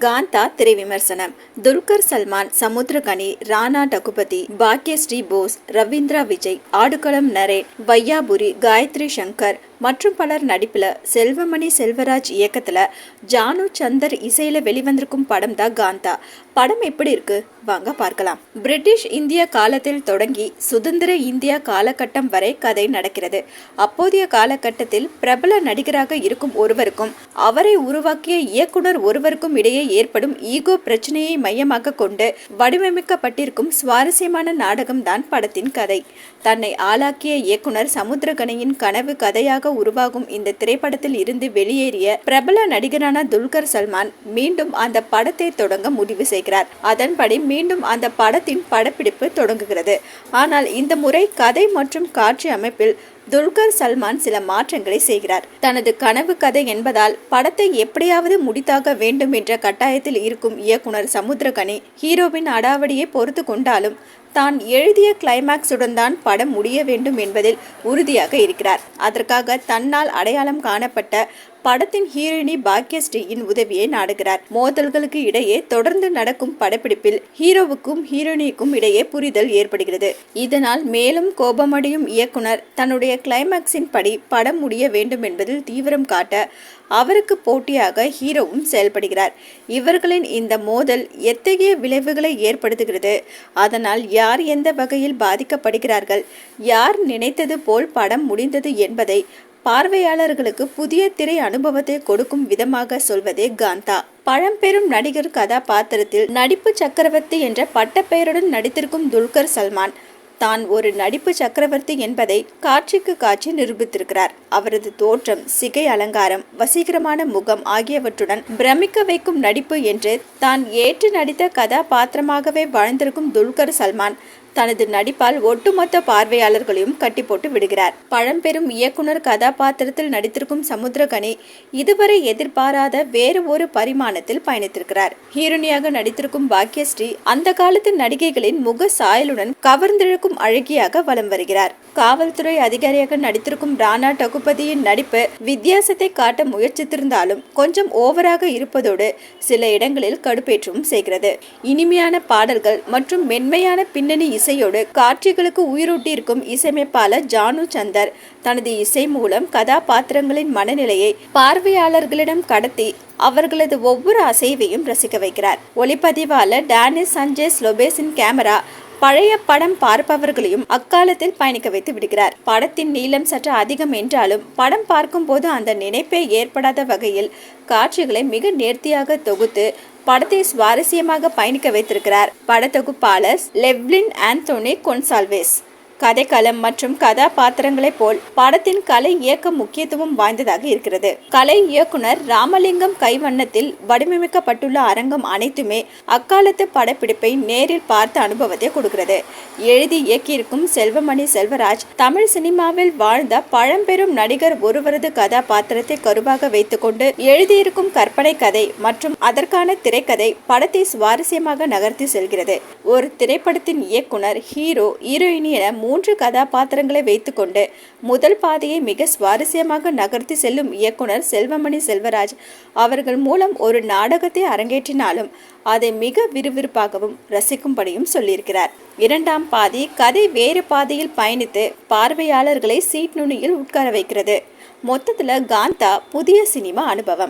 காந்தா திரை விமர்சனம். துல்கர் சல்மான், சமுத்திரகனி, ராணா டகுபதி, பாக்யஸ்ரீ போஸ், ரவீந்திரா விஜய், ஆடுகளம் நரேன், வையாபுரி, காயத்ரி சங்கர் மற்றும் பலர் நடிப்புல செல்வமணி செல்வராஜ் இயக்கத்துல ஜானு சந்தர் இசையில வெளிவந்திருக்கும் படம் தான் காந்தா. படம் எப்படி இருக்கு வாங்க பார்க்கலாம். பிரிட்டிஷ் இந்திய காலத்தில் தொடங்கி சுதந்திர இந்தியா காலகட்டம் வரை கதை நடக்கிறது. அப்போதைய காலகட்டத்தில் பிரபல நடிகராக இருக்கும் ஒருவருக்கும் அவரை உருவாக்கிய இயக்குனர் ஒருவருக்கும் இடையே ஏற்படும் ஈகோ பிரச்சனையை மையமாக கொண்டு வடிவமைக்கப்பட்டிருக்கும் சுவாரஸ்யமான நாடகம் தான் படத்தின் கதை. தன்னை ஆளாக்கிய இயக்குனர் சமுத்திரகனியின் கனவு கதையாக உருவாகும் இந்த திரைப்படத்தில் இருந்து வெளியேறிய பிரபல நடிகரான துல்கர் சல்மான் மீண்டும் அந்த படத்தை தொடங்க முடிவு செய்கிறார். அதன்படி மீண்டும் அந்த படத்தின் படப்பிடிப்பு தொடங்குகிறது. ஆனால் இந்த முறை கதை மற்றும் காட்சி அமைப்பில் துல்கர் சல்மான் சில மாற்றங்களை செய்கிறார். தனது கனவு கதை என்பதால் படத்தை எப்படியாவது முடித்தாக வேண்டும் என்ற கட்டாயத்தில் இருக்கும் இயக்குனர் சமுத்திரகனி ஹீரோவின் அடாவடியை பொறுத்து கொண்டாலும் தான் எழுதிய கிளைமாக்ஸுடன் தான் படம் முடிய வேண்டும் என்பதில் உறுதியாக இருக்கிறார். அதற்காக தன்னால் அடையாளம் காணப்பட்ட படத்தின் ஹீரோயினி பாக்யஸ்ரீயின் உதவியை நாடுகிறார். மோதல்களுக்கு இடையே தொடர்ந்து நடக்கும் படப்பிடிப்பில் ஹீரோவுக்கும் ஹீரோயினிக்கும் இடையே புரிதல் ஏற்படுகிறது. இதனால் மேலும் கோபமடையும் இயக்குனர் தன்னுடைய கிளைமாக்ஸின் படி படம் முடிய வேண்டும் என்பதில் தீவிரம் காட்ட அவருக்கு போட்டியாக ஹீரோவும் செயல்படுகிறார். இவர்களின் இந்த மோதல் எத்தகைய விளைவுகளை ஏற்படுத்துகிறது, அதனால் யார் எந்த வகையில் பாதிக்கப்படுகிறார்கள், யார் நினைத்தது போல் படம் முடிந்தது என்பதை பார்வையாளர்களுக்கு புதிய திரை அனுபவத்தை கொடுக்கும் விதமாக சொல்வதே காந்தா. பழம்பெரும் நடிகர் கதாபாத்திரத்தில் நடிப்பு சக்கரவர்த்தி என்ற பட்டப்பெயருடன் நடித்திருக்கும் துல்கர் சல்மான் தான் ஒரு நடிப்பு சக்கரவர்த்தி என்பதை காட்சிக்கு காட்சி நிரூபித்திருக்கிறார். அவரது தோற்றம், சிகை அலங்காரம், வசீகரமான முகம் ஆகியவற்றுடன் பிரமிக்க வைக்கும் நடிப்பு என்று தான் ஏற்று நடித்த கதாபாத்திரமாகவே வாழ்ந்திருக்கும் துல்கர் சல்மான் தனது நடிப்பால் ஒட்டுமொத்த பார்வையாளர்களையும் கட்டி போட்டு விடுகிறார். பழம்பெரும் இயக்குனர் கதாபாத்திரத்தில் நடித்திருக்கும் சமுத்திரகனி இதுவரை எதிர்பாராத வேறு ஒரு பரிமாணத்தில் பயணித்திருக்கிறார். ஹீரோனியாக நடித்திருக்கும் பாக்யஸ்ரீ அந்த காலத்து நடிகைகளின் முக சாயலுடன் கவர்ந்திழுக்கும் அழகியாக வலம் வருகிறார். காவல்துறை அதிகாரியாக நடித்திருக்கும் ராணா டகுபதியின் நடிப்பு வித்தியாசத்தை காட்ட முயற்சித்திருந்தாலும் கொஞ்சம் ஓவராக இருப்பதோடு சில இடங்களில் கடுப்பேற்றவும் செய்கிறது. இனிமையான பாடல்கள் மற்றும் மென்மையான பின்னணி இசையோடு காட்சிகளுக்கு உயிரூட்டியிருக்கும் இசையமைப்பாளர் ஜானு சந்தர் தனது இசை மூலம் கதாபாத்திரங்களின் மனநிலையை பார்வையாளர்களிடம் கடத்தி அவர்களது ஒவ்வொரு அசைவையும் ரசிக்க வைக்கிறார். ஒளிப்பதிவாளர் டானிஸ் சஞ்சேஸ் லோபேஸின் கேமரா பழைய படம் பார்ப்பவர்களையும் அக்காலத்தில் பயணிக்க வைத்து விடுகிறார். படத்தின் நீளம் சற்று அதிகம் என்றாலும் படம் பார்க்கும் போது அந்த நினைப்பே ஏற்படாத வகையில் காட்சிகளை மிக நேர்த்தியாக தொகுத்து படத்தை சுவாரஸ்யமாக பயணிக்க வைத்திருக்கிறார் படத்தொகுப்பாளர் லெவ்லின் ஆந்தோனி கொன்சால்வேஸ். கதைக்களம் மற்றும் கதாபாத்திரங்களைப் போல் படத்தின் கலை இயக்க முக்கியத்துவம் வாய்ந்ததாக இருக்கிறது. கலை இயக்குனர் ராமலிங்கம் கைவண்ணத்தில் வடிவமைக்கப்பட்டுள்ள அரங்கம் அனைத்துமே அக்காலத்து படப்பிடிப்பை நேரில் பார்த்த அனுபவத்தை கொடுக்கிறது. எழுதி இயக்கியிருக்கும் செல்வமணி செல்வராஜ் தமிழ் சினிமாவில் வாழ்ந்த பழம்பெரும் நடிகர் ஒருவரது கதாபாத்திரத்தை கருவாக வைத்துக்கொண்டு எழுதியிருக்கும் கற்பனை கதை மற்றும் அதற்கான திரைக்கதை படத்தை சுவாரஸ்யமாக நகர்த்தி செல்கிறது. ஒரு திரைப்படத்தின் இயக்குனர், ஹீரோ, ஹீரோயினி என 3 கதாபாத்திரங்களை வைத்துக்கொண்டு முதல் பாதையை மிக சுவாரஸ்யமாக நகர்த்தி செல்லும் இயக்குனர் செல்வமணி செல்வராஜ் அவர்கள் மூலம் ஒரு நாடகத்தை அரங்கேற்றினாலும் அதை மிக விறுவிறுப்பாகவும் ரசிக்கும்படியும் சொல்லியிருக்கிறார். 2ஆம் பாதி கதை வேறு பாதையில் பயணித்து பார்வையாளர்களை சீட் நுனியில் உட்கார வைக்கிறது. மொத்தத்துல காந்தா புதிய சினிமா அனுபவம்.